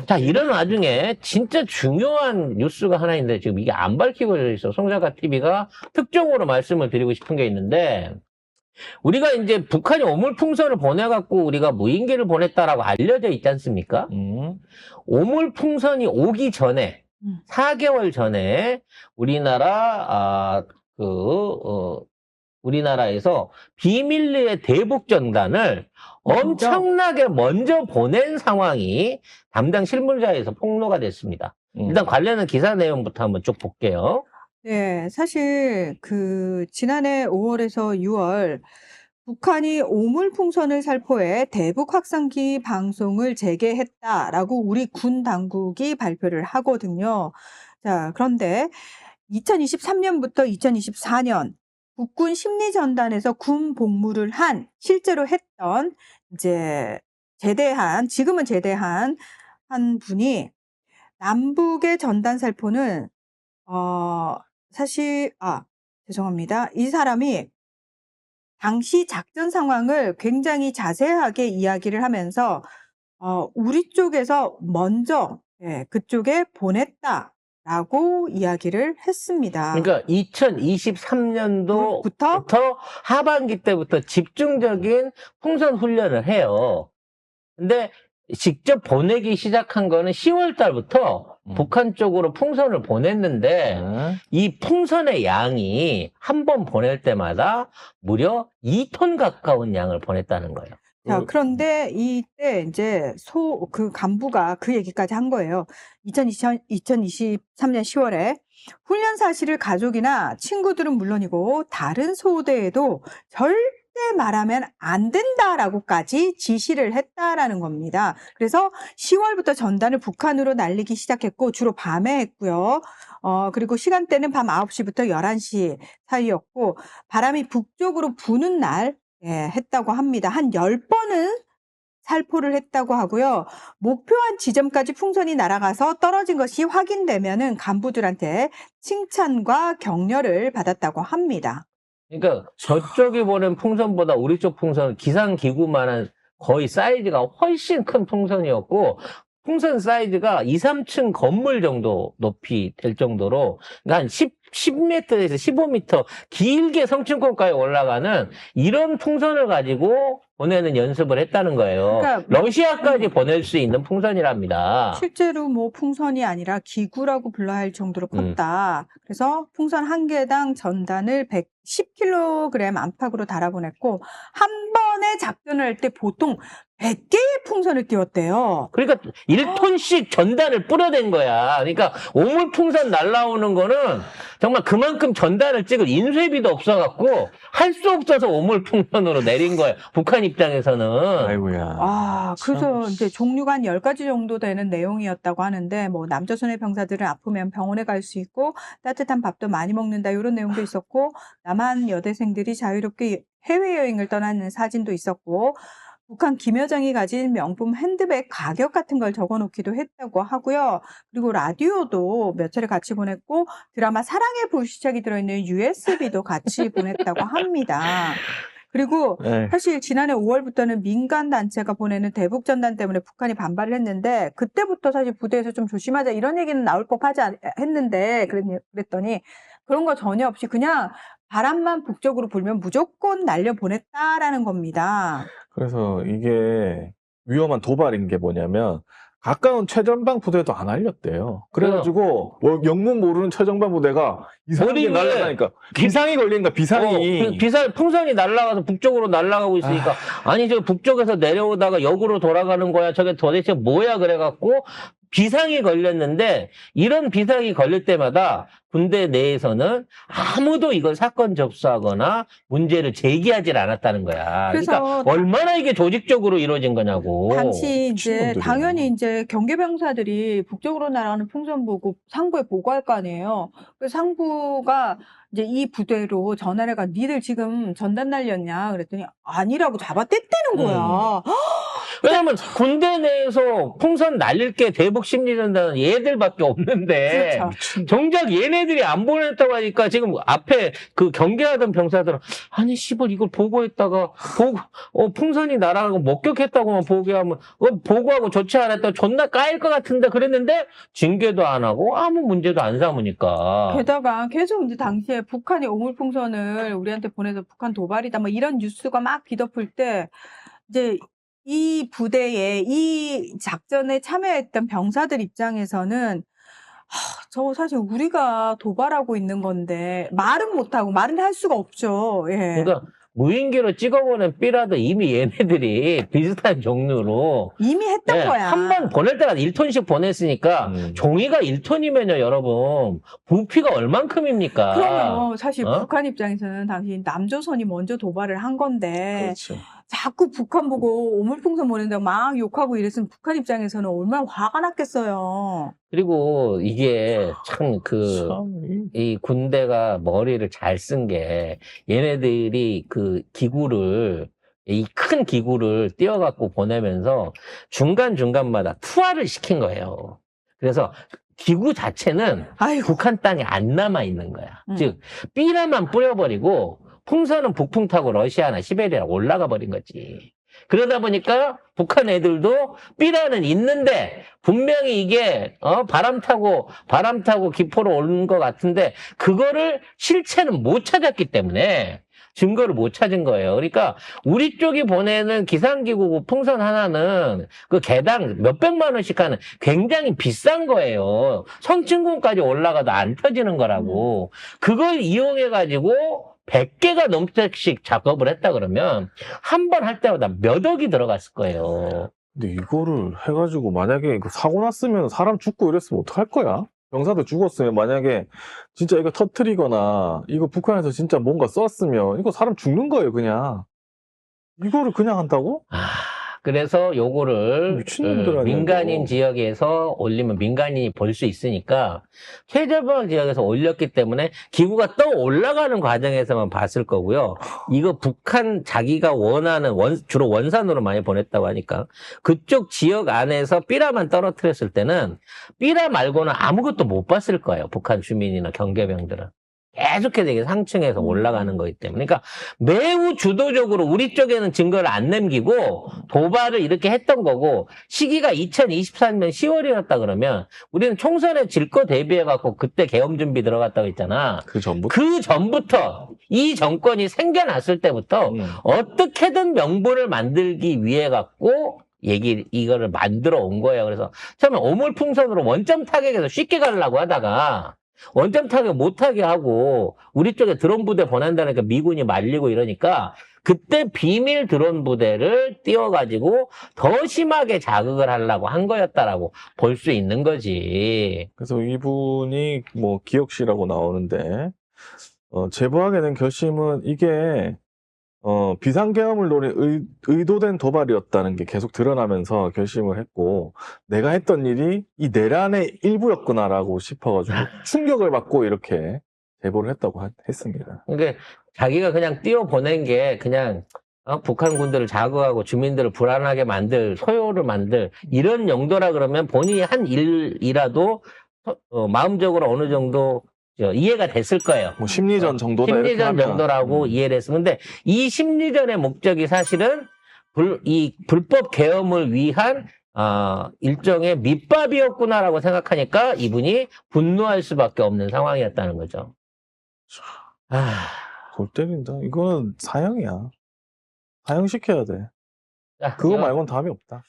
자, 이런 와중에 진짜 중요한 뉴스가 하나 있는데 지금 이게 안 밝히고 있어. 송작가 TV가 특종으로 말씀을 드리고 싶은 게 있는데 우리가 이제 북한이 오물풍선을 보내갖고 우리가 무인기를 보냈다라고 알려져 있지 않습니까? 오물풍선이 오기 전에 4개월 전에 우리나라에서 비밀리에 대북 전단을 엄청나게 먼저 보낸 상황이 담당 실무자에서 폭로가 됐습니다. 일단 관련한 기사 내용부터 한번 쭉 볼게요. 네, 사실 지난해 5월에서 6월 북한이 오물풍선을 살포해 대북 확산기 방송을 재개했다라고 우리 군 당국이 발표를 하거든요. 자, 그런데 2023년부터 2024년 국군 심리전단에서 군 복무를 실제로 했던 이제 지금은 제대한 한 분이 남북의 전단 살포는 사실 죄송합니다. 이 사람이 당시 작전 상황을 굉장히 자세하게 이야기를 하면서 우리 쪽에서 먼저 그쪽에 보냈다라고 이야기를 했습니다. 그러니까 2023년도부터 하반기 때부터 집중적인 풍선 훈련을 해요. 근데 직접 보내기 시작한 거는 10월 달부터 북한 쪽으로 풍선을 보냈는데 이 풍선의 양이 한 번 보낼 때마다 무려 2톤 가까운 양을 보냈다는 거예요. 자, 그런데 이때 이제 그 간부가 그 얘기까지 한 거예요. 2023년 10월에 훈련 사실을 가족이나 친구들은 물론이고 다른 소대에도 절대 말하면 안 된다라고까지 지시를 했다라는 겁니다. 그래서 10월부터 전단을 북한으로 날리기 시작했고 주로 밤에 했고요. 그리고 시간대는 밤 9시부터 11시 사이였고 바람이 북쪽으로 부는 날 했다고 합니다. 한 10번은 살포를 했다고 하고요. 목표한 지점까지 풍선이 날아가서 떨어진 것이 확인되면은 간부들한테 칭찬과 격려를 받았다고 합니다. 그러니까 저쪽이 보낸 풍선보다 우리 쪽 풍선은 기상기구만한 거의 사이즈가 훨씬 큰 풍선이었고 풍선 사이즈가 2, 3층 건물 정도 높이 될 정도로 그러니까 한 10m에서 15m 길게 성층권까지 올라가는 이런 풍선을 가지고 보내는 연습을 했다는 거예요. 그러니까 러시아까지 보낼 수 있는 풍선이랍니다. 실제로 뭐 풍선이 아니라 기구라고 불러야 할 정도로 컸다. 그래서 풍선 한 개당 전단을 110kg 안팎으로 달아보냈고 한 번에 작전을 할 때 보통 100개의 풍선을 띄웠대요. 그러니까 1톤씩 전단을 뿌려댄 거야. 그러니까 오물풍선 날라오는 거는 정말 그만큼 전단을 찍을 인쇄비도 없어갖고 할 수 없어서 오물풍선으로 내린 거예요. 북한 입장에서는. 아이고야. 그래서 이제 종류가 한 10가지 정도 되는 내용이었다고 하는데 뭐 남조선의 병사들은 아프면 병원에 갈 수 있고 따뜻한 밥도 많이 먹는다 이런 내용도 있었고 남한 여대생들이 자유롭게 해외여행을 떠나는 사진도 있었고 북한 김여정이 가진 명품 핸드백 가격 같은 걸 적어놓기도 했다고 하고요. 그리고 라디오도 몇 차례 같이 보냈고 드라마 사랑의 불시착이 들어있는 USB도 같이 보냈다고 합니다. 그리고 사실 지난해 5월부터는 민간 단체가 보내는 대북 전단 때문에 북한이 반발을 했는데 그때부터 사실 부대에서 좀 조심하자 이런 얘기는 나올 법하지 했는데 그랬더니 그런 거 전혀 없이 그냥 바람만 북쪽으로 불면 무조건 날려보냈다라는 겁니다. 그래서 이게 위험한 도발인 게 뭐냐면 가까운 최전방 부대도 안 알렸대요. 그래가지고 뭐 영문 모르는 최전방 부대가 이상하게 날아가니까 비상이 걸린다. 비상이. 풍선이 날아가서 북쪽으로 날아가고 있으니까 아니 저 북쪽에서 내려오다가 역으로 돌아가는 거야. 저게 도대체 뭐야 그래갖고 비상이 걸렸는데 이런 비상이 걸릴 때마다 군대 내에서는 아무도 이걸 사건 접수하거나 문제를 제기하지 않았다는 거야. 그러니까 얼마나 이게 조직적으로 이루어진 거냐고. 당시 이제 당연히 이제 경계병사들이 북쪽으로 날아가는 풍선 보고 상부에 보고할 거 아니에요. 그래서 상부가 이제 이 부대로 전화를 니들 지금 전단 날렸냐 그랬더니 아니라고 잡아뗐다는 거야. 왜냐면 군대 내에서 풍선 날릴 게 대북 심리전단은 얘들밖에 없는데 그렇죠. 정작 얘네들이 안 보냈다고 하니까 지금 앞에 그 경계하던 병사들은 아니 씨발 이걸 보고했다가 풍선이 날아가고 목격했다고만 보고하면 보고하고 조치 안 했다가 존나 까일 것 같은데 그랬는데 징계도 안 하고 아무 문제도 안 삼으니까. 게다가 계속 이제 당시에 북한이 오물풍선을 우리한테 보내서 북한 도발이다 뭐 이런 뉴스가 막 뒤덮을 때 이제 이 부대에 이 작전에 참여했던 병사들 입장에서는 저거 사실 우리가 도발하고 있는 건데 말은 못하고 말은 할 수가 없죠. 예. 그러니까 무인기로 찍어보낸 삐라도 이미 얘네들이 비슷한 종류로 이미 했던 거야. 한 번 보낼 때가 1톤씩 보냈으니까 종이가 1톤이면요 여러분 부피가 얼만큼입니까? 그럼요. 사실 어? 북한 입장에서는 당시 남조선이 먼저 도발을 한 건데 그렇죠. 자꾸 북한 보고 오물풍선 보낸다고 막 욕하고 이랬으면 북한 입장에서는 얼마나 화가 났겠어요. 그리고 이게 참 참, 이 군대가 머리를 잘 쓴 게 얘네들이 그 기구를 이 큰 기구를 띄워갖고 보내면서 중간중간마다 투하를 시킨 거예요. 그래서 기구 자체는 아이고. 북한 땅에 안 남아 있는 거야. 즉 삐라만 뿌려버리고 풍선은 북풍 타고 러시아나 시베리아 올라가 버린 거지. 그러다 보니까 북한 애들도 삐라는 있는데 분명히 이게 바람 타고 기포로 오는 것 같은데 그거를 실체는 못 찾았기 때문에 증거를 못 찾은 거예요. 그러니까 우리 쪽이 보내는 기상기구 풍선 하나는 그 개당 몇백만 원씩 하는 굉장히 비싼 거예요. 성층군까지 올라가도 안 터지는 거라고. 그걸 이용해가지고 100개가 넘게씩 작업을 했다 그러면 한 번 할 때마다 몇 억이 들어갔을 거예요. 근데 이거를 해가지고 만약에 이거 사고 났으면 사람 죽고 이랬으면 어떡할 거야? 병사도 죽었으면 만약에 진짜 이거 터트리거나 이거 북한에서 진짜 뭔가 쐈으면 이거 사람 죽는 거예요 그냥. 이거를 그냥 한다고? 그래서 요거를 미친놈들 아니야, 민간인 이거. 지역에서 올리면 민간인이 볼 수 있으니까 최저방 지역에서 올렸기 때문에 기구가 떠 올라가는 과정에서만 봤을 거고요. 이거 북한 자기가 원하는 주로 원산으로 많이 보냈다고 하니까 그쪽 지역 안에서 삐라만 떨어뜨렸을 때는 삐라 말고는 아무것도 못 봤을 거예요. 북한 주민이나 경계병들은. 계속해서 이게 상층에서 올라가는 거기 때문에. 그러니까 매우 주도적으로 우리 쪽에는 증거를 안 남기고 도발을 이렇게 했던 거고 시기가 2023년 10월이었다 그러면 우리는 총선에 질 거 대비해갖고 그때 계엄 준비 들어갔다고 했잖아. 그 전부터. 그 전부터 이 정권이 생겨났을 때부터 어떻게든 명분을 만들기 위해 갖고 이거를 만들어 온 거예요. 그래서 처음에 오물풍선으로 원점 타격에서 쉽게 가려고 하다가 원점 타격 못하게 하고 우리 쪽에 드론 부대 보낸다니까 미군이 말리고 이러니까 그때 비밀 드론 부대를 띄워가지고 더 심하게 자극을 하려고 한 거였다라고 볼 수 있는 거지. 그래서 이분이 뭐 기혁씨라고 나오는데 제보하게 된 결심은 이게 비상계엄을 노린 의도된 도발이었다는 게 계속 드러나면서 결심을 했고 내가 했던 일이 이 내란의 일부였구나라고 싶어가지고 충격을 받고 이렇게 제보를 했다고 했습니다. 그러니까 자기가 그냥 띄워보낸 게 그냥 북한 군들을 자극하고 주민들을 불안하게 소요를 만들 이런 용도라 그러면 본인이 한 일이라도 마음적으로 어느 정도 이해가 됐을 거예요. 뭐 심리전 정도다 이렇게 심리전 하면. 정도라고 이해를 했어. 근데 이 심리전의 목적이 사실은 이 불법 계엄을 위한 일종의 밑밥이었구나라고 생각하니까 이분이 분노할 수밖에 없는 상황이었다는 거죠. 골 때린다. 이거는 사형이야. 사형시켜야 돼. 자, 그거 말고는 답이 없다.